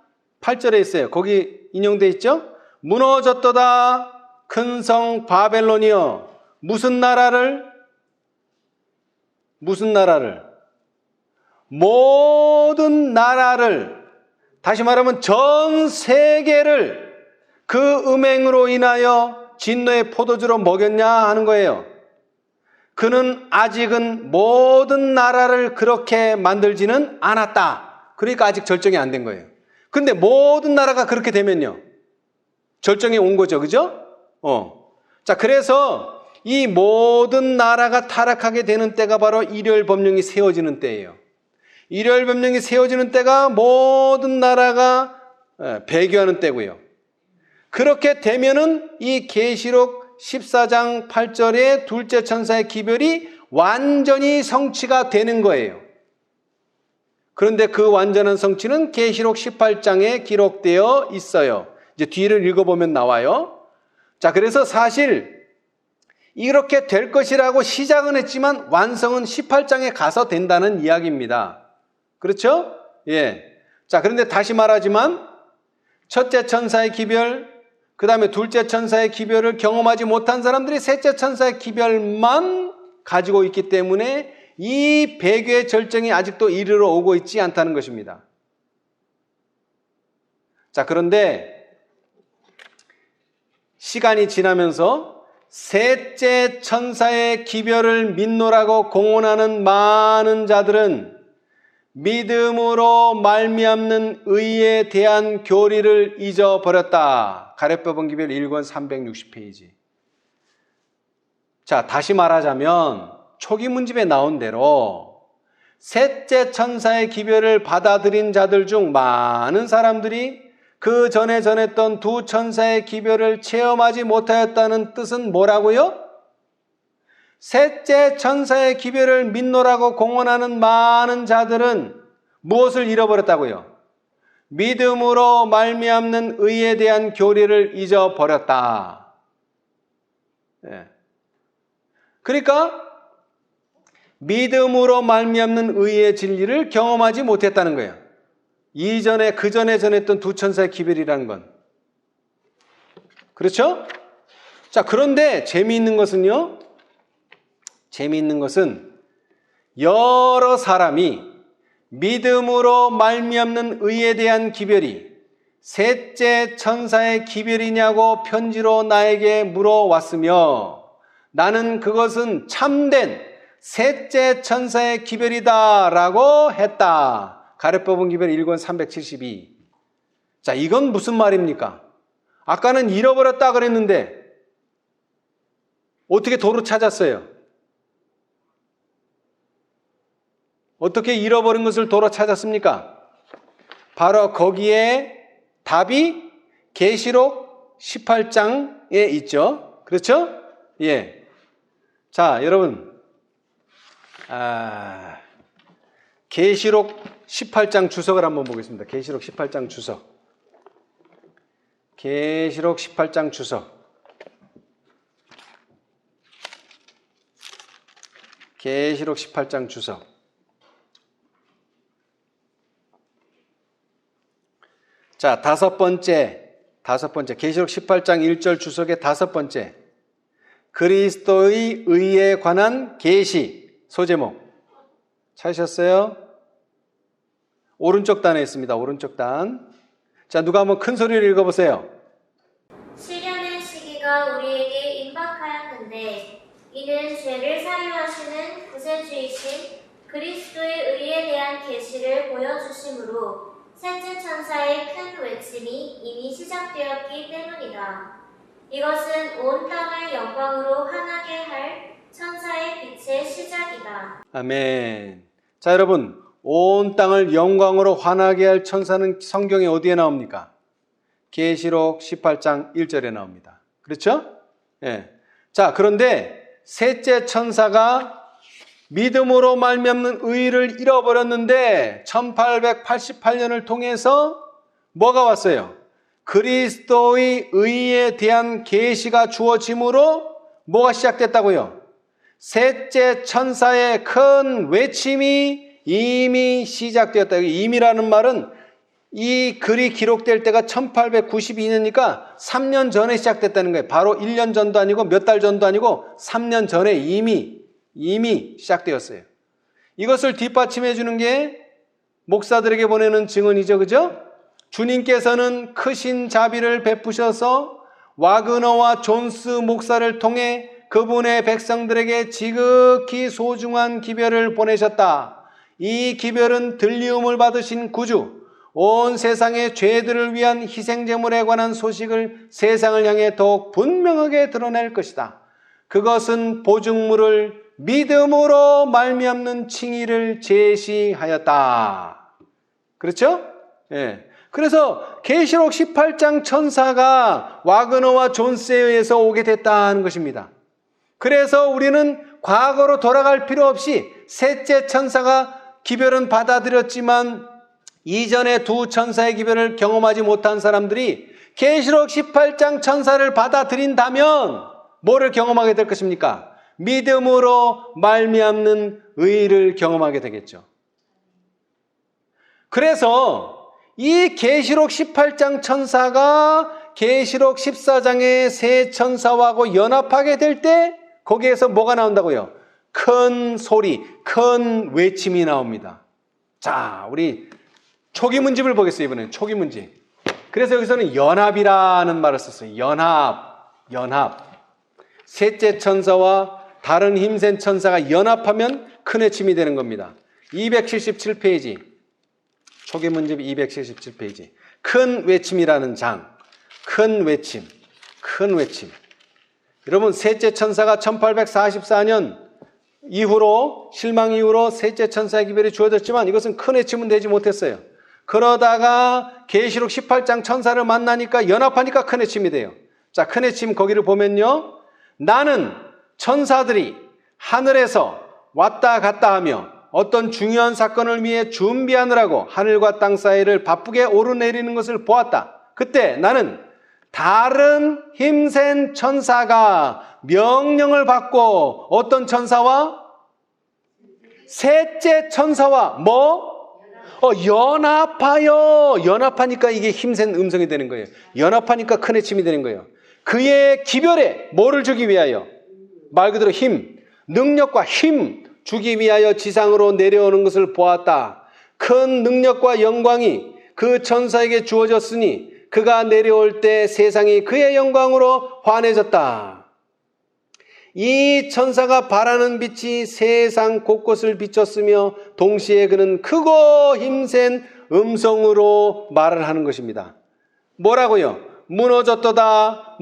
8절에 있어요. 거기 인용되어 있죠? 무너졌도다 큰 성 바벨론이여. 무슨 나라를? 모든 나라를, 다시 말하면 전 세계를 그 음행으로 인하여 진노의 포도주로 먹였냐 하는 거예요. 그는 아직은 모든 나라를 그렇게 만들지는 않았다. 그러니까 아직 절정이 안 된 거예요. 근데 모든 나라가 그렇게 되면요, 절정이 온 거죠. 그죠? 자, 그래서 이 모든 나라가 타락하게 되는 때가 바로 일열 법령이 세워지는 때예요. 일열 법령이 세워지는 때가 모든 나라가 배교하는 때고요. 그렇게 되면은 이 계시록 14장 8절의 둘째 천사의 기별이 완전히 성취가 되는 거예요. 그런데 그 완전한 성취는 계시록 18장에 기록되어 있어요. 이제 뒤를 읽어보면 나와요. 자, 그래서 사실 이렇게 될 것이라고 시작은 했지만 완성은 18장에 가서 된다는 이야기입니다. 그렇죠? 예. 자, 그런데 다시 말하지만 첫째 천사의 기별, 그 다음에 둘째 천사의 기별을 경험하지 못한 사람들이 셋째 천사의 기별만 가지고 있기 때문에 이 배교의 절정이 아직도 이르러 오고 있지 않다는 것입니다. 자, 그런데 시간이 지나면서 셋째 천사의 기별을 믿노라고 공언하는 많은 자들은 믿음으로 말미암는 의에 대한 교리를 잊어버렸다. 가룟법원 기별 1권 360페이지. 자, 다시 말하자면 초기 문집에 나온 대로 셋째 천사의 기별을 받아들인 자들 중 많은 사람들이 그 전에 전했던 두 천사의 기별을 체험하지 못하였다는 뜻은 뭐라고요? 셋째 천사의 기별을 믿노라고 공언하는 많은 자들은 무엇을 잃어버렸다고요? 믿음으로 말미암는 의에 대한 교리를 잊어버렸다. 예. 그러니까 믿음으로 말미암는 의의 진리를 경험하지 못했다는 거예요. 이전에 그 전에 전했던 두 천사의 기별이라는 건. 그렇죠? 자, 그런데 재미있는 것은 여러 사람이 믿음으로 말미암는 의에 대한 기별이 셋째 천사의 기별이냐고 편지로 나에게 물어왔으며 나는 그것은 참된 셋째 천사의 기별이다라고 했다. 가룟법원 기별 1권 372. 자, 이건 무슨 말입니까? 아까는 잃어버렸다 그랬는데 어떻게 도로 찾았어요? 어떻게 잃어버린 것을 도로 찾았습니까? 바로 거기에 답이 계시록 18장에 있죠. 그렇죠? 예. 자, 여러분. 계시록 18장 주석을 한번 보겠습니다. 계시록 18장 주석. 계시록 18장 주석. 계시록 18장 주석. 자, 다섯 번째, 계시록 18장 1절 주석의 다섯 번째, 그리스도의 의에 관한 계시, 소제목 찾으셨어요? 오른쪽 단에 있습니다. 오른쪽 단. 자, 누가 한번 큰 소리를 읽어보세요. 시련의 시기가 우리에게 임박하였는데 이는 죄를 사유하시는 구세주이신 그리스도의 의에 대한 계시를 보여주심으로 셋째 천사의 큰 외침이 이미 시작되었기 때문이다. 이것은 온 땅을 영광으로 환하게 할 천사의 빛의 시작이다. 아멘. 자, 여러분, 온 땅을 영광으로 환하게 할 천사는 성경에 어디에 나옵니까? 계시록 18장 1절에 나옵니다. 그렇죠? 예. 자, 그런데 셋째 천사가 믿음으로 말미암는 의를 잃어버렸는데 1888년을 통해서 뭐가 왔어요? 그리스도의 의에 대한 계시가 주어짐으로 뭐가 시작됐다고요? 셋째 천사의 큰 외침이 이미 시작되었다. 이미라는 말은 이 글이 기록될 때가 1892년이니까 3년 전에 시작됐다는 거예요. 바로 1년 전도 아니고 몇 달 전도 아니고 3년 전에 이미 시작되었어요. 이것을 뒷받침해 주는 게 목사들에게 보내는 증언이죠. 그죠? 주님께서는 크신 자비를 베푸셔서 와그너와 존스 목사를 통해 그분의 백성들에게 지극히 소중한 기별을 보내셨다. 이 기별은 들리움을 받으신 구주, 온 세상의 죄들을 위한 희생제물에 관한 소식을 세상을 향해 더욱 분명하게 드러낼 것이다. 그것은 보증물을 믿음으로 말미암는 칭의를 제시하였다. 그렇죠? 예. 그래서 계시록 18장 천사가 와그너와 존스에 의해서 오게 됐다는 것입니다. 그래서 우리는 과거로 돌아갈 필요 없이 셋째 천사가 기별은 받아들였지만 이전에 두 천사의 기별을 경험하지 못한 사람들이 계시록 18장 천사를 받아들인다면 뭐를 경험하게 될 것입니까? 믿음으로 말미암는 의를 경험하게 되겠죠. 그래서 이 계시록 18장 천사가 계시록 14장의 세 천사하고 연합하게 될 때 거기에서 뭐가 나온다고요? 큰 소리, 큰 외침이 나옵니다. 자, 우리 초기 문집을 보겠어요. 이번엔 초기 문집. 그래서 여기서는 연합이라는 말을 썼어요. 연합. 셋째 천사와 다른 힘센 천사가 연합하면 큰 외침이 되는 겁니다. 277페이지. 초기 문집 277페이지. 큰 외침이라는 장. 큰 외침. 여러분, 셋째 천사가 1844년 이후로, 실망 이후로 셋째 천사의 기별이 주어졌지만 이것은 큰 외침은 되지 못했어요. 그러다가 계시록 18장 천사를 만나니까 연합하니까 큰 외침이 돼요. 자, 큰 외침 거기를 보면요. 나는 천사들이 하늘에서 왔다 갔다 하며 어떤 중요한 사건을 위해 준비하느라고 하늘과 땅 사이를 바쁘게 오르내리는 것을 보았다. 그때 나는 다른 힘센 천사가 명령을 받고 어떤 천사와? 셋째 천사와 연합하여. 연합하니까 이게 힘센 음성이 되는 거예요. 연합하니까 큰 외침이 되는 거예요. 그의 기별에 뭐를 주기 위하여? 말 그대로 힘, 능력과 힘 주기 위하여 지상으로 내려오는 것을 보았다. 큰 능력과 영광이 그 천사에게 주어졌으니 그가 내려올 때 세상이 그의 영광으로 환해졌다. 이 천사가 발하는 빛이 세상 곳곳을 비췄으며 동시에 그는 크고 힘센 음성으로 말을 하는 것입니다. 뭐라고요? 무너졌도다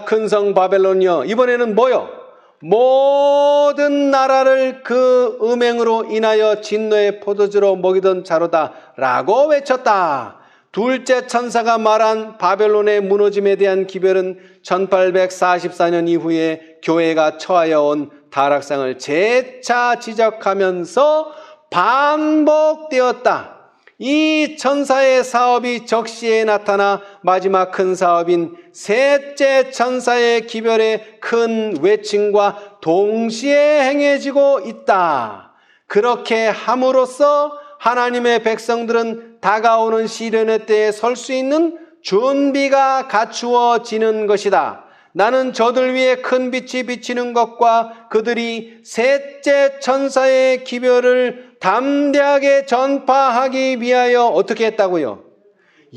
큰 성 바벨론이여. 이번에는 뭐요? 모든 나라를 그 음행으로 인하여 진노의 포도주로 먹이던 자로다 라고 외쳤다. 둘째 천사가 말한 바벨론의 무너짐에 대한 기별은 1844년 이후에 교회가 처하여 온 타락상을 재차 지적하면서 반복되었다. 이 천사의 사업이 적시에 나타나 마지막 큰 사업인 셋째 천사의 기별의 큰 외침과 동시에 행해지고 있다. 그렇게 함으로써 하나님의 백성들은 다가오는 시련의 때에 설 수 있는 준비가 갖추어지는 것이다. 나는 저들 위에 큰 빛이 비치는 것과 그들이 셋째 천사의 기별을 담대하게 전파하기 위하여 어떻게 했다고요?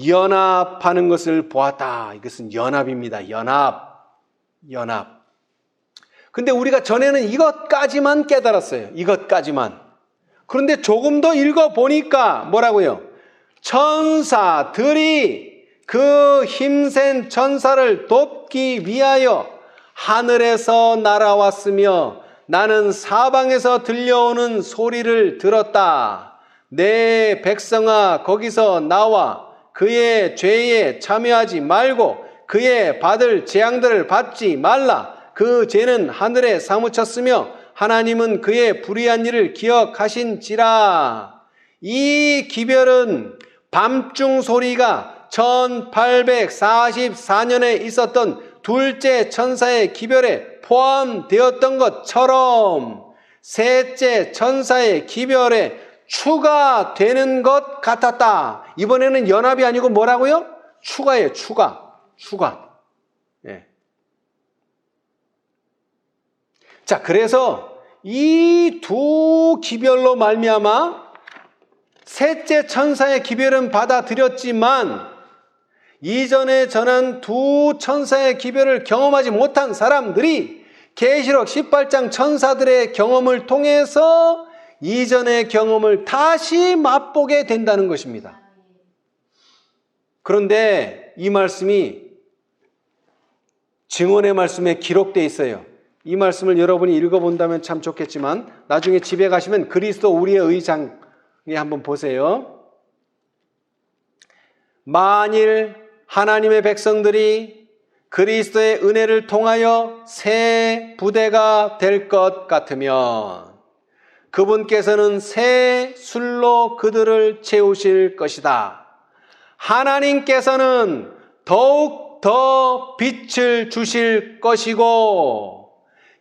연합하는 것을 보았다. 이것은 연합입니다. 연합. 근데 우리가 전에는 이것까지만 깨달았어요. 이것까지만. 그런데 조금 더 읽어보니까 뭐라고요? 천사들이 그 힘센 천사를 돕기 위하여 하늘에서 날아왔으며 나는 사방에서 들려오는 소리를 들었다. 내 백성아 거기서 나와 그의 죄에 참여하지 말고 그의 받을 재앙들을 받지 말라. 그 죄는 하늘에 사무쳤으며 하나님은 그의 불의한 일을 기억하신지라. 이 기별은 밤중 소리가 1844년에 있었던 둘째 천사의 기별에 포함되었던 것처럼 셋째 천사의 기별에 추가되는 것 같았다. 이번에는 연합이 아니고 뭐라고요? 추가예요. 추가. 예. 자, 그래서 이 두 기별로 말미암아 셋째 천사의 기별은 받아들였지만 이전에 전한 두 천사의 기별을 경험하지 못한 사람들이 계시록 18장 천사들의 경험을 통해서 이전의 경험을 다시 맛보게 된다는 것입니다. 그런데 이 말씀이 증언의 말씀에 기록되어 있어요. 이 말씀을 여러분이 읽어본다면 참 좋겠지만 나중에 집에 가시면 그리스도 우리의 의장에 한번 보세요. 만일 하나님의 백성들이 그리스도의 은혜를 통하여 새 부대가 될 것 같으면 그분께서는 새 술로 그들을 채우실 것이다. 하나님께서는 더욱 더 빛을 주실 것이고,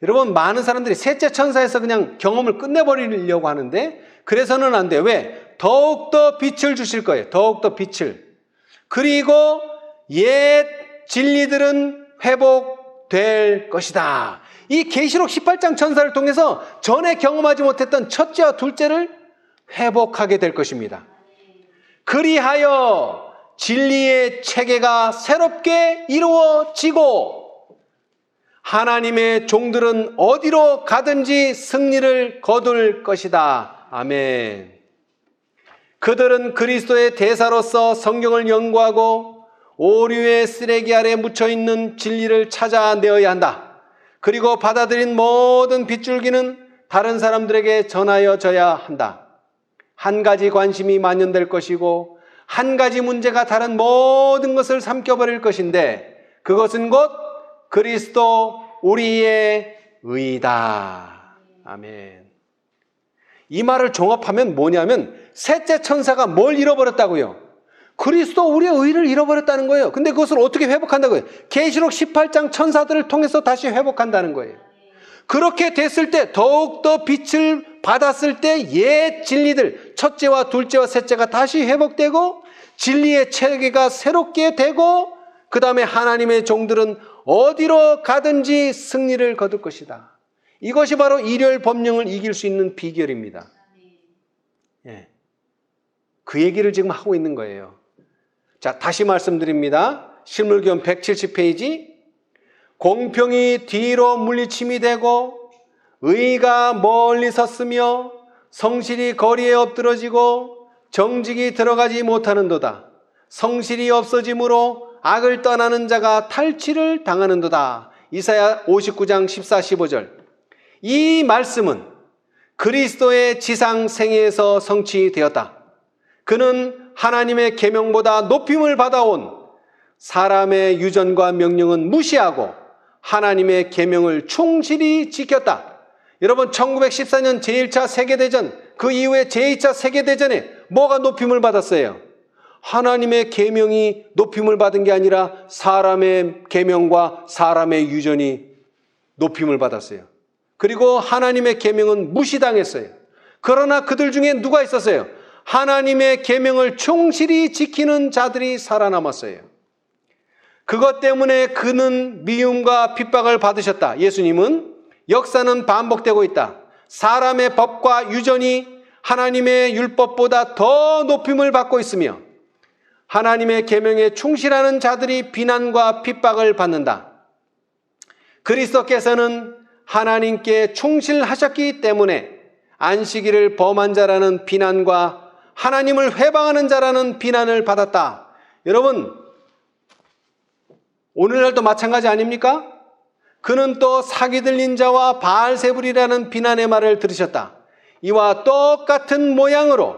여러분 많은 사람들이 셋째 천사에서 그냥 경험을 끝내버리려고 하는데 그래서는 안 돼. 왜? 더욱 더 빛을 주실 거예요. 더욱 더 빛을. 그리고 옛 진리들은 회복될 것이다. 이 계시록 18장 천사를 통해서 전에 경험하지 못했던 첫째와 둘째를 회복하게 될 것입니다. 그리하여 진리의 체계가 새롭게 이루어지고 하나님의 종들은 어디로 가든지 승리를 거둘 것이다. 아멘. 그들은 그리스도의 대사로서 성경을 연구하고 오류의 쓰레기 아래 묻혀있는 진리를 찾아내어야 한다. 그리고 받아들인 모든 빗줄기는 다른 사람들에게 전하여져야 한다. 한 가지 관심이 만연될 것이고 한 가지 문제가 다른 모든 것을 삼켜버릴 것인데 그것은 곧 그리스도 우리의 의다. 아멘. 이 말을 종합하면 뭐냐면 셋째 천사가 뭘 잃어버렸다고요? 그리스도 우리의 의를 잃어버렸다는 거예요. 근데 그것을 어떻게 회복한다고요? 계시록 18장 천사들을 통해서 다시 회복한다는 거예요. 그렇게 됐을 때 더욱더 빛을 받았을 때 옛 진리들 첫째와 둘째와 셋째가 다시 회복되고 진리의 체계가 새롭게 되고 그 다음에 하나님의 종들은 어디로 가든지 승리를 거둘 것이다. 이것이 바로 일열 법령을 이길 수 있는 비결입니다. 예. 그 얘기를 지금 하고 있는 거예요. 자, 다시 말씀드립니다. 실물교훈 170페이지. 공평이 뒤로 물리침이 되고 의가 멀리 섰으며 성실이 거리에 엎드러지고 정직이 들어가지 못하는도다. 성실이 없어짐으로 악을 떠나는 자가 탈취를 당하는도다. 이사야 59장 14, 15절. 이 말씀은 그리스도의 지상 생애에서 성취되었다. 그는 하나님의 계명보다 높임을 받아온 사람의 유전과 명령은 무시하고 하나님의 계명을 충실히 지켰다. 여러분 1914년 제1차 세계대전 그 이후에 제2차 세계대전에 뭐가 높임을 받았어요? 하나님의 계명이 높임을 받은 게 아니라 사람의 계명과 사람의 유전이 높임을 받았어요. 그리고 하나님의 계명은 무시당했어요. 그러나 그들 중에 누가 있었어요? 하나님의 계명을 충실히 지키는 자들이 살아남았어요. 그것 때문에 그는 미움과 핍박을 받으셨다. 예수님은 역사는 반복되고 있다. 사람의 법과 유전이 하나님의 율법보다 더 높임을 받고 있으며 하나님의 계명에 충실하는 자들이 비난과 핍박을 받는다. 그리스도께서는 하나님께 충실하셨기 때문에 안식일을 범한 자라는 비난과 하나님을 회방하는 자라는 비난을 받았다. 여러분, 오늘날도 마찬가지 아닙니까? 그는 또 사기 들린 자와 바알세불이라는 비난의 말을 들으셨다. 이와 똑같은 모양으로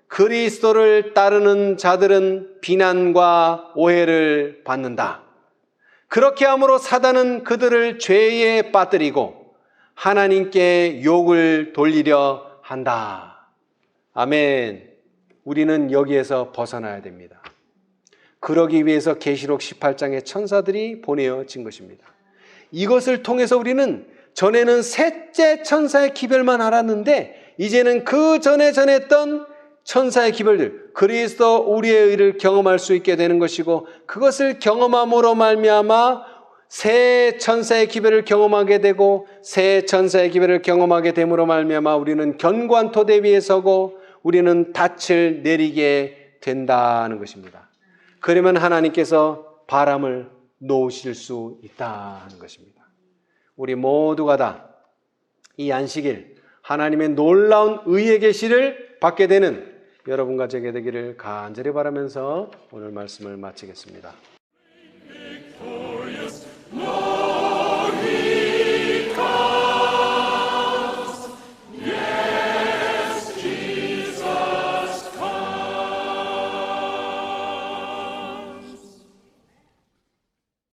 그리스도를 따르는 자들은 비난과 오해를 받는다. 그렇게 함으로 사단은 그들을 죄에 빠뜨리고 하나님께 욕을 돌리려 한다. 아멘. 우리는 여기에서 벗어나야 됩니다. 그러기 위해서 계시록 18장의 천사들이 보내어진 것입니다. 이것을 통해서 우리는 전에는 셋째 천사의 기별만 알았는데 이제는 그 전에 전했던 천사의 기별들, 그리스도 우리의 의를 경험할 수 있게 되는 것이고, 그것을 경험함으로 말미암아 새 천사의 기별을 경험하게 되고, 새 천사의 기별을 경험하게 됨으로 말미암아 우리는 견고한 토대 위에 서고 우리는 닻을 내리게 된다는 것입니다. 그러면 하나님께서 바람을 놓으실 수 있다는 것입니다. 우리 모두가 다 이 안식일 하나님의 놀라운 의의 계시를 받게 되는 여러분과 제게 되기를 간절히 바라면서 오늘 말씀을 마치겠습니다.